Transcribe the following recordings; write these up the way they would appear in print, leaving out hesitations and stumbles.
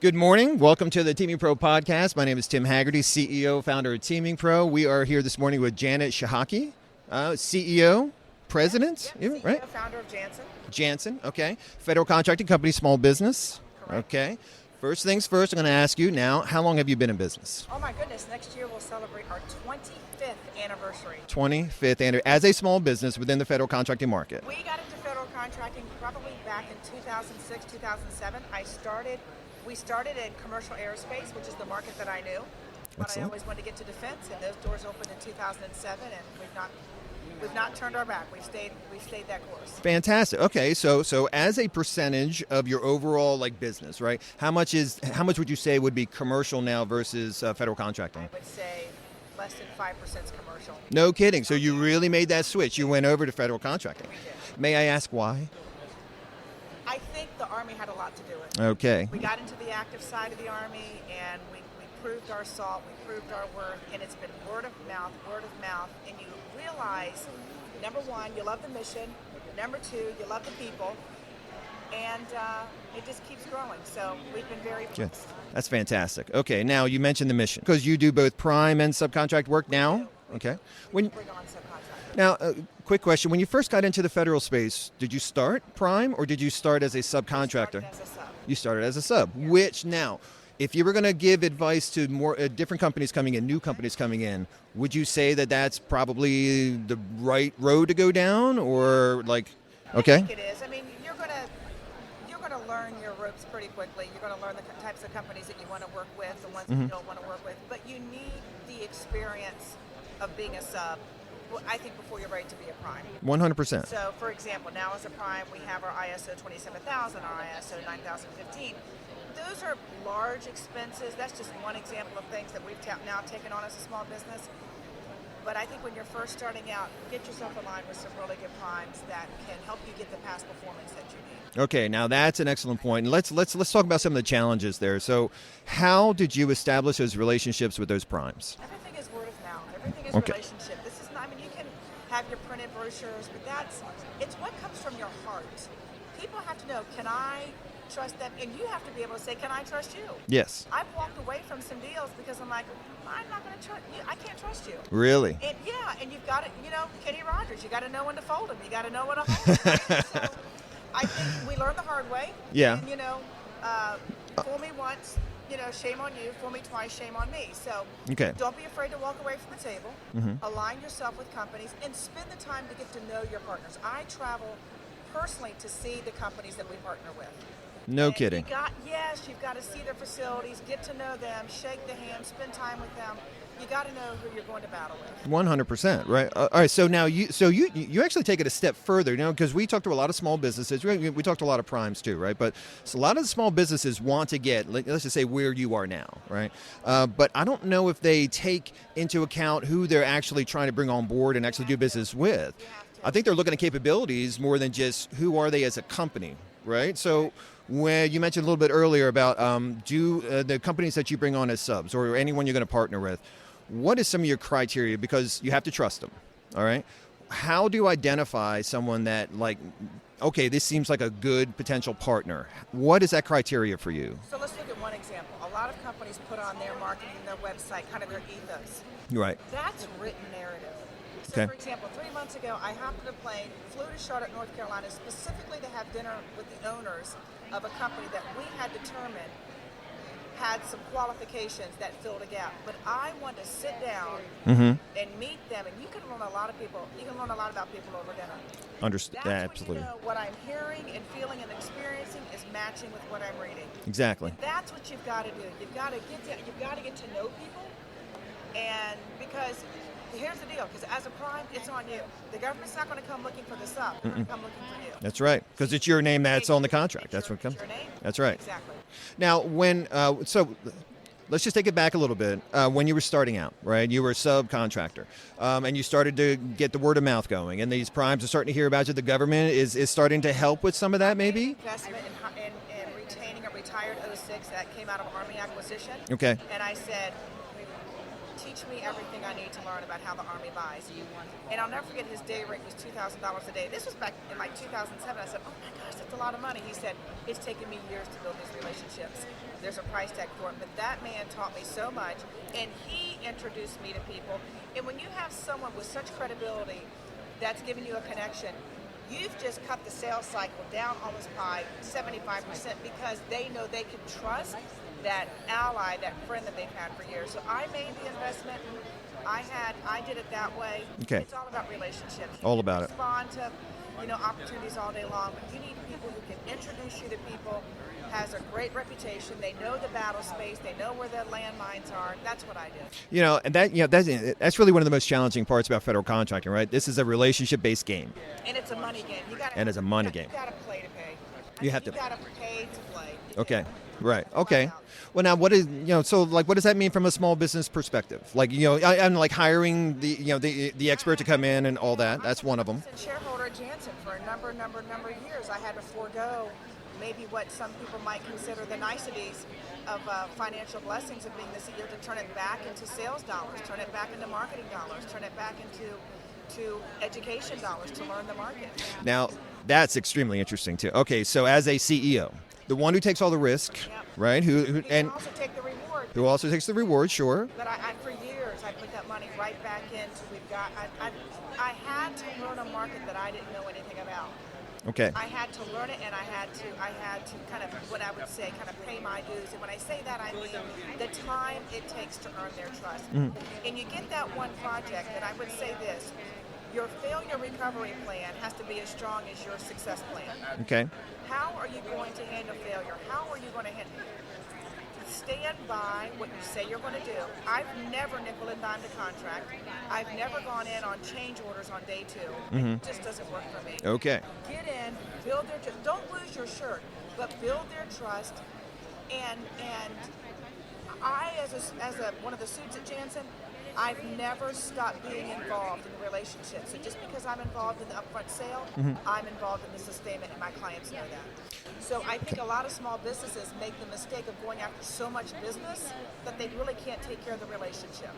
Good morning. Welcome to the TeamingPro podcast. My name is Tim Hagerty, CEO, founder of TeamingPro. We are here this morning with Janet Chihocky, CEO, president, CEO, right? Founder of Janssen. Janssen, okay. Federal contracting company, small business. Correct. Okay. First things first, I'm going to ask you now, how long have you been in business? Oh my goodness, next year we'll celebrate our 25th anniversary. 25th anniversary as a small business within the federal contracting market. We got into federal contracting probably back in 2006, 2007. We started in commercial aerospace, which is the market that I knew. But Excellent. I always wanted to get to defense, and those doors opened in 2007, and we've not turned our back. We've stayed that course. Fantastic. Okay, so as a percentage of your overall business, right? How much would you say would be commercial now versus federal contracting? I would say less than 5% is commercial. No kidding. So you really made that switch. You went over to federal contracting. We did. May I ask why? I think the Army had a lot to do with it. Okay. We got into the active side of the Army, and we proved our salt, we proved our worth, and it's been word of mouth, and you realize, number one, you love the mission, number two, you love the people, and it just keeps growing. So we've been very Good. blessed. That's fantastic. Okay, now you mentioned the mission because you do both prime and subcontract work now. Okay. Bring on subcontractors. Now, quick question: when you first got into the federal space, did you start prime or did you start as a subcontractor? Started as a sub. You started as a sub. Yes. Which now, if you were going to give advice to more different companies coming in, new companies coming in, would you say that that's probably the right road to go down, or okay? I think it is. I mean, you're gonna learn your ropes pretty quickly. You're gonna learn the types of companies that you want to work with, the ones that you don't want to work with. But you need the experience of being a sub, I think, before you're ready to be a prime. 100%. So, for example, now as a prime, we have our ISO 27000, our ISO 9015. Those are large expenses. That's just one example of things that we've now taken on as a small business. But I think when you're first starting out, get yourself aligned with some really good primes that can help you get the past performance that you need. Okay, now that's an excellent point. And let's talk about some of the challenges there. So, how did you establish those relationships with those primes? Everything is word of mouth. Everything is Okay. relationship. This is not, I mean, you can have your printed brochures, but it's what comes from your heart. People have to know, can I trust them? And you have to be able to say, can I trust you? Yes. I've walked away from some deals because I'm like, I'm not going to trust you. I can't trust you. Really? And and you've got to, Kenny Rogers, you got to know when to fold them. You got to know when to hold them. So I think we learned the hard way. Yeah. And, fool me once, shame on you. Fool me twice, shame on me. So Okay. don't be afraid to walk away from the table. Align yourself with companies and spend the time to get to know your partners. I travel personally to see the companies that we partner with. No And kidding. You've got to see their facilities, get to know them, shake the hand, spend time with them. You got to know who you're going to battle with. 100%, right? All right. So now you actually take it a step further, because we talked to a lot of small businesses. We talked to a lot of primes too, right? But a lot of the small businesses want to get, let's just say, where you are now, right? But I don't know if they take into account who they're actually trying to bring on board and actually do business with. I think they're looking at capabilities more than just who are they as a company, right? So when you mentioned a little bit earlier about the companies that you bring on as subs or anyone you're going to partner with, what is some of your criteria? Because you have to trust them, all right? How do you identify someone that, okay, this seems like a good potential partner? What is that criteria for you? So let's look at one example. A lot of companies put on their marketing, their website, kind of their ethos. Right. That's written narrative. So, Okay. for example, 3 months ago, I hopped on a plane, flew to Charlotte, North Carolina, specifically to have dinner with the owners of a company that we had determined had some qualifications that filled a gap. But I want to sit down and meet them, and you can learn a lot of people. You can learn a lot about people over dinner. Understood. That's Absolutely. when you know what I'm hearing and feeling and experiencing is matching with what I'm reading. Exactly. And that's what you've got to do. You've got to get to know people, and because here's the deal, because as a prime, it's on you. The government's not going to come looking for the sub. They're going to come looking for you. That's right, because it's your name that's on the contract. That's what comes. It's your name. That's right. Exactly. Now, so let's just take it back a little bit. When you were starting out, right, you were a subcontractor, and you started to get the word of mouth going, and these primes are starting to hear about you. The government is starting to help with some of that, maybe? Investment in retaining a retired 06 that came out of Army acquisition. Okay. And I said, teach me everything I need to learn about how the Army buys. And I'll never forget his day rate was $2,000 a day. This was back in like 2007. I said, oh my gosh, that's a lot of money. He said, it's taken me years to build these relationships. There's a price tag for it. But that man taught me so much, and he introduced me to people. And when you have someone with such credibility that's giving you a connection, you've just cut the sales cycle down almost by 75% because they know they can trust that ally, that friend that they've had for years. So I made the investment. I did it that way. Okay. It's all about relationships. All about it. Respond to, opportunities all day long, but you need people who can introduce you to people, has a great reputation. They know the battle space. They know where the landmines are. That's what I do. And that's really one of the most challenging parts about federal contracting, right? This is a relationship-based game. And it's a money game. It's a money game. You got to play to pay. You have to. You got to pay to play. Okay. Right. Okay. Well, now what does that mean from a small business perspective? Like, I'm like hiring the expert to come in and all that. That's one of them. I was a shareholder at Janssen for a number of years. I had to forego maybe what some people might consider the niceties of financial blessings of being the CEO, to turn it back into sales dollars, turn it back into marketing dollars, turn it back into education dollars to learn the market. Now, that's extremely interesting too. Okay, so as a CEO, the one who takes all the risk, right? Who and also take the reward. Who also takes the reward, sure. But I for years I put that money right back into. I had to learn a market that I didn't know anything about. Okay. I had to learn it, and I had to kind of, what I would say, kind of pay my dues. And when I say that, I mean the time it takes to earn their trust. Mm. And you get that one project, and I would say this: your failure recovery plan has to be as strong as your success plan. Okay. How are you going to handle failure? How are you going to handle? Stand by what you say you're going to do. I've never nickel and dimed a contract. I've never gone in on change orders on day 2. Mm-hmm. It just doesn't work for me. Okay. Get in, build their trust. Don't lose your shirt, but build their trust. And I, as one of the suits at Janssen, I've never stopped being involved in the relationship. So just because I'm involved in the upfront sale, mm-hmm. I'm involved in the sustainment, and my clients know that. So I think a lot of small businesses make the mistake of going after so much business that they really can't take care of the relationship.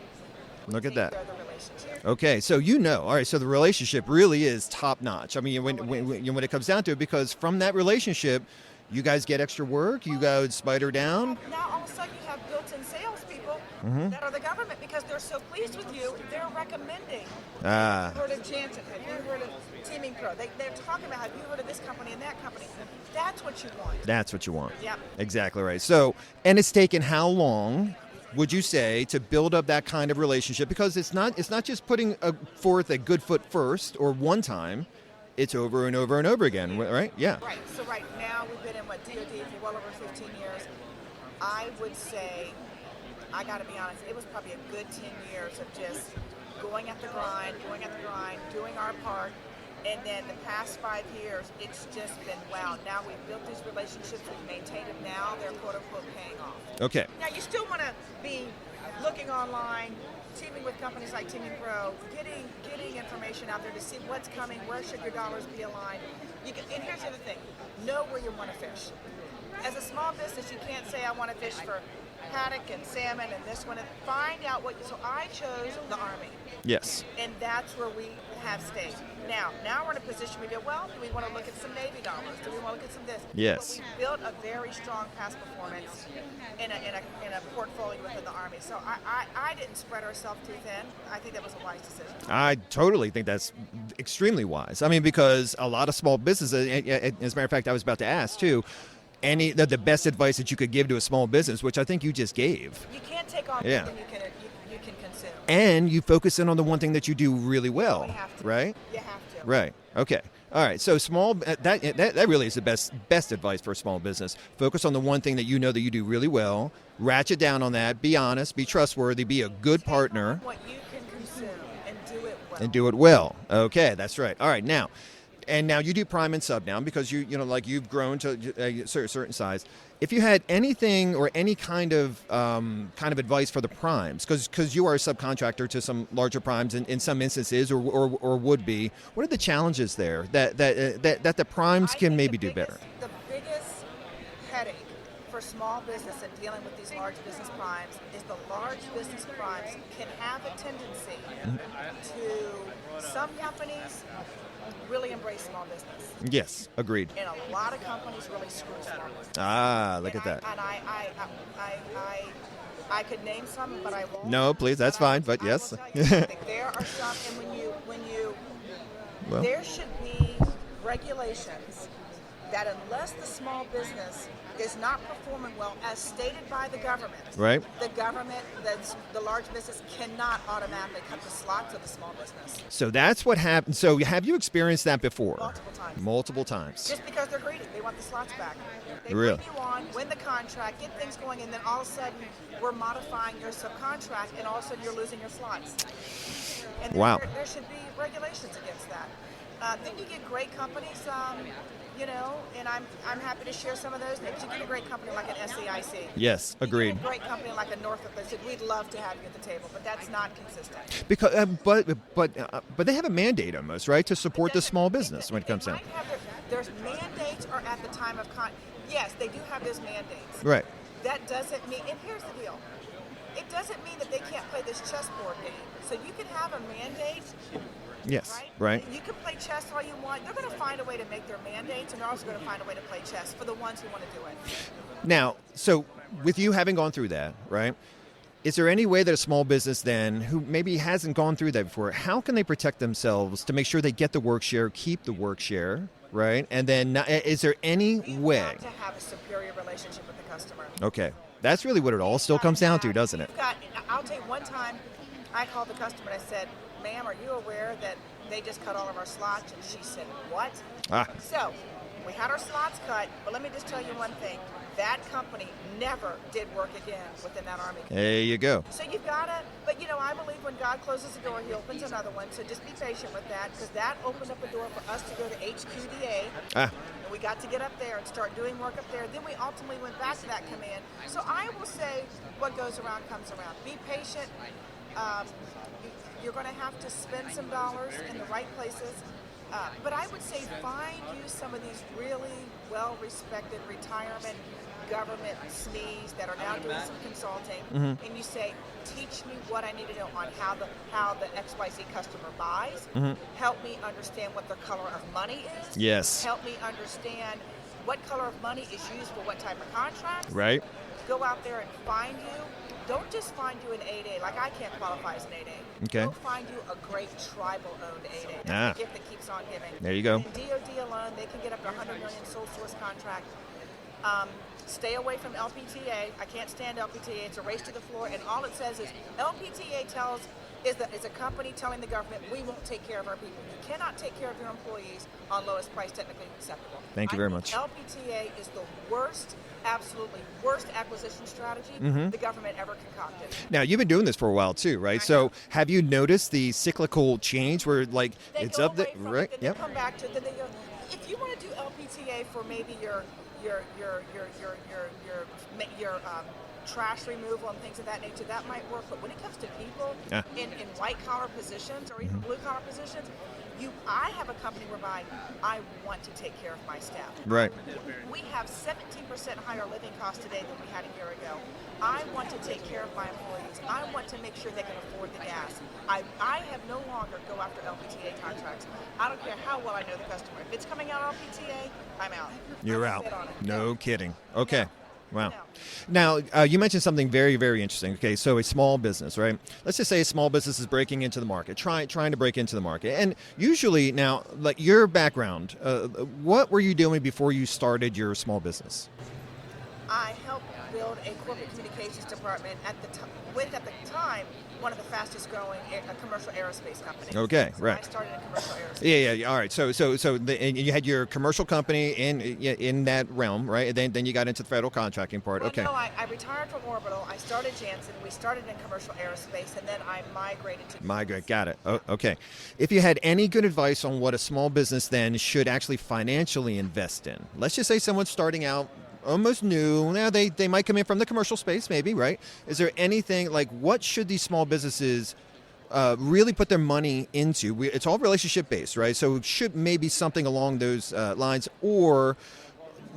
Look at that. Take care of the relationship. Okay, so all right, so the relationship really is top notch. I mean, when it comes down to it, because from that relationship, you guys get extra work, you go spider down. Now all of a sudden you have built-in salespeople mm-hmm. that are the government, because they're so pleased with you, they're recommending. Have you heard of Janssen? Have you heard of TeamingPro? They're talking about, have you heard of this company and that company? That's what you want. That's what you want. Yep. Exactly right. So, and it's taken how long, would you say, to build up that kind of relationship? Because it's not just putting forth a good foot first or one time. It's over and over and over again, right? Yeah. Right. So right now we've been in DoD for well over 15 years. I would say, I got to be honest, it was probably a good 10 years of just going at the grind, doing our part. And then the past 5 years, it's just been wow. Now we've built these relationships, we've maintained them. Now they're quote unquote paying off. Okay. Now you still want to be looking online, teaming with companies like TeamingPro, getting information out there to see what's coming, where should your dollars be aligned. And here's the other thing: know where you want to fish. As a small business, you can't say I want to fish for haddock and salmon and this one. And find out what. So I chose the Army. Yes. And that's where we have stayed. Now we're in a position we go, well, do we want to look at some Navy dollars? Do we want to look at some this? Yes. But we built a very strong past performance in a portfolio within the Army. So I didn't spread ourselves too thin. I think that was a wise decision. I totally think that's extremely wise. I mean, because a lot of small businesses, as a matter of fact, I was about to ask too, the best advice that you could give to a small business, which I think you just gave. You can't take on more than you can consume. And you focus in on the one thing that you do really well, have to. Right? You have to. Right. Okay. All right. So small, that really is the best advice for a small business. Focus on the one thing that you know that you do really well. Ratchet down on that. Be honest. Be trustworthy. Be a good partner. What you can consume and do it well. And do it well. Okay. That's right. All right. Now you do prime and sub now because you've grown to a certain size. If you had anything or any kind of advice for the primes, because you are a subcontractor to some larger primes in some instances, or would be, what are the challenges there that the primes can maybe do better? The biggest headache for small business and dealing with these large business primes is the large business primes can have a tendency to, some companies really embrace small business. Yes, agreed. And a lot of companies really screw small business. Look at that. And I could name some, but I won't. No, please, that's fine, but I yes. will tell you something. There are some, and Well. there should be regulations that unless the small business is not performing well, as stated by the government, Right. the government, the large business cannot automatically cut the slots of the small business. So that's what happened. So have you experienced that before? Multiple times. Multiple times. Just because they're greedy, they want the slots back. They Really? bring you on, win the contract, get things going, and then all of a sudden we're modifying your subcontract, and all of a sudden you're losing your slots. And Wow. there should be regulations against that. Then you get great companies, and I'm happy to share some of those names. You get a great company like an SEIC. Yes, You agreed. get a great company like a Northrop that said, we'd love to have you at the table, but that's not consistent. Because, but they have a mandate almost, right, to support the small business when it comes down. There's mandates are at the time of yes, they do have those mandates. Right. That doesn't mean, and here's the deal, it doesn't mean that they can't play this chessboard game. So you can have a mandate, Yes. Right. You can play chess all you want. They're going to find a way to make their mandates, and they're also going to find a way to play chess for the ones who want to do it. Now, so with you having gone through that, right, is there any way that a small business then, who maybe hasn't gone through that before, how can they protect themselves to make sure they get the work share, keep the work share, right? And then is there any way? You have to have a superior relationship with the customer. Okay. That's really what it all still comes down to, doesn't it? I'll tell you, one time I called the customer and I said, ma'am, are you aware that they just cut all of our slots? And she said, what? So we had our slots cut, but let me just tell you one thing. That company never did work again within that Army. There you go. So you've got to, but I believe when God closes a door, he opens another one. So just be patient with that, because that opened up a door for us to go to HQDA. And we got to get up there and start doing work up there. Then we ultimately went back to that command. So I will say what goes around comes around. Be patient. You're going to have to spend some dollars in the right places. But I would say find you some of these really well-respected retirement government SMEs that are now doing some consulting, and you say, teach me what I need to know on how the XYZ customer buys. Help me understand what their color of money is. Yes. Help me understand what color of money is used for what type of contract. Right. Go out there and find you. Don't just find you an 8A. Like, I can't qualify as an 8A. Okay. Go find you a great tribal-owned 8A. That's the gift that keeps on giving. There you go. In DOD alone, they can get up to 100 million sole source contract. Stay away from LPTA. I can't stand LPTA. It's a race to the floor, and all it says is LPTA is a company telling the government, we won't take care of our people. You cannot take care of your employees on lowest price technically acceptable. Thank you very much. LPTA is the worst, absolutely worst acquisition strategy the government ever concocted. Now, you've been doing this for a while too, right? So have you noticed the cyclical change where it's up there, right? Then they come back to it, then they go, if you want to do LPTA for maybe your trash removal and things of that nature, that might work. But when it comes to people in white collar positions or even blue collar positions, I have a company whereby I want to take care of my staff. Right. We have 17% higher living costs today than we had a year ago. I want to take care of my employees. I want to make sure they can afford the gas. I have no longer go after LPTA contracts. I don't care how well I know the customer. If it's coming out LPTA, I'm out. You're out. No kidding. Okay. No. Wow. No. Now, you mentioned something very, very interesting. Okay, so a small business, right? Let's just say a small business is breaking into the market, trying to break into the market. And usually now, like your background, what were you doing before you started your small business? I helped build a corporate communications department at the time one of the fastest growing commercial aerospace companies. Okay, so right. I started in commercial aerospace. Yeah. All right. And you had your commercial company in that realm, right? And then you got into the federal contracting part. Well, okay. No, I retired from Orbital. I started Janssen. We started in commercial aerospace, and then I migrated to. Got it. Oh, okay. If you had any good advice on what a small business then should actually financially invest in, let's just say someone's starting out. Almost new. Now they might come in from the commercial space, maybe, right? Is there anything like what should these small businesses really put their money into? It's all relationship based, right? So it should maybe something along those lines, or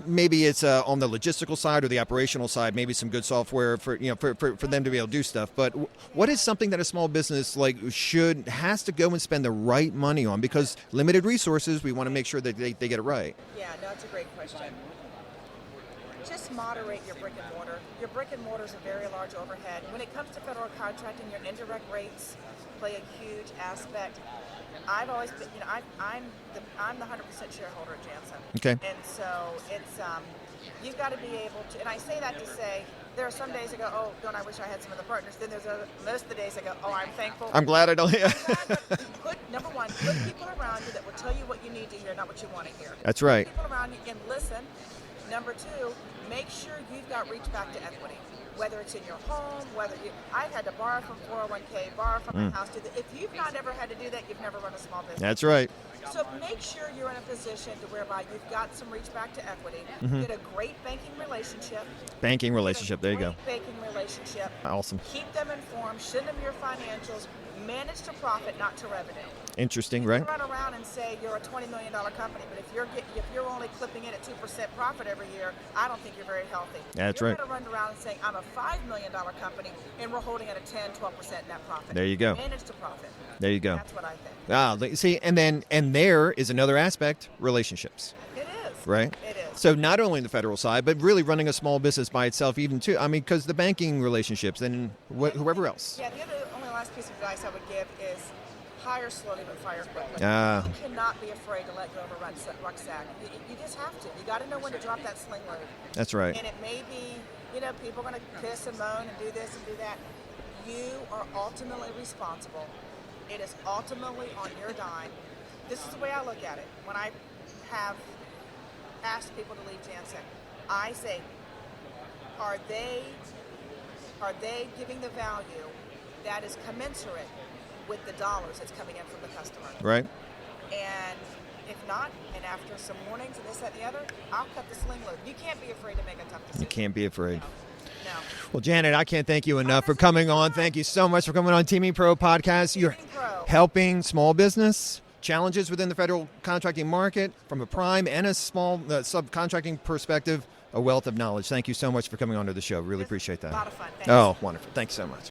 maybe it's on the logistical side or the operational side, maybe some good software for them to be able to do stuff. But what is something that a small business has to go and spend the right money on? Because limited resources, we want to make sure that they get it right. Yeah, no, that's a great question. Just moderate your brick and mortar. Your brick and mortar is a very large overhead. When it comes to federal contracting, your indirect rates play a huge aspect. I've always been, I'm the 100% shareholder at Jansen. Okay. And so it's, you've got to be able to, and I say that to say, there are some days I go, oh, don't I wish I had some of the partners. Then there's most of the days I go, oh, I'm thankful. I'm glad I don't. Number one, put people around you that will tell you what you need to hear, not what you want to hear. That's right. Put people around you and listen. Number two, make sure you've got reach back to equity. Whether it's in your home, I've had to borrow from 401k, borrow from my house. If you've not ever had to do that, you've never run a small business. That's right. So make sure you're in a position to whereby you've got some reach back to equity. Get a great banking relationship. There you go. Banking relationship. Awesome. Keep them informed. Send them your financials. Manage to profit, not to revenue. Interesting, you right? can run around and say you're a $20 million company, but if you're only clipping in at 2% profit every year, I don't think you're very healthy. That's you're right. You're going to run around and say I'm a $5 million company, and we're holding at a 10, 12% net profit. There you go. Manage to profit. There you go. That's what I think. See, and there is another aspect: relationships. It is. Right. It is. So not only in the federal side, but really running a small business by itself, even too. I mean, because the banking relationships and whoever else. Yeah. The only last piece of advice I would give is hire slowly but fire quickly. You cannot be afraid to let go of a rucksack. You just have to. You got to know when to drop that sling load. That's right. And it may be, people are going to piss and moan and do this and do that. You are ultimately responsible. It is ultimately on your dime. This is the way I look at it. When I have asked people to leave Jansen, I say, are they giving the value that is commensurate with the dollars that's coming in from the customer? Right. And if not, and after some warnings and this, that, and the other, I'll cut the sling load. You can't be afraid to make a tough decision. You can't be afraid. No. Well, Janet, I can't thank you enough for coming on. Thank you so much for coming on TeamingPro Podcast. You're helping small business challenges within the federal contracting market from a prime and a small subcontracting perspective, a wealth of knowledge. Thank you so much for coming on to the show. Really appreciate that. A lot of fun. Thanks. Oh, wonderful. Thanks so much.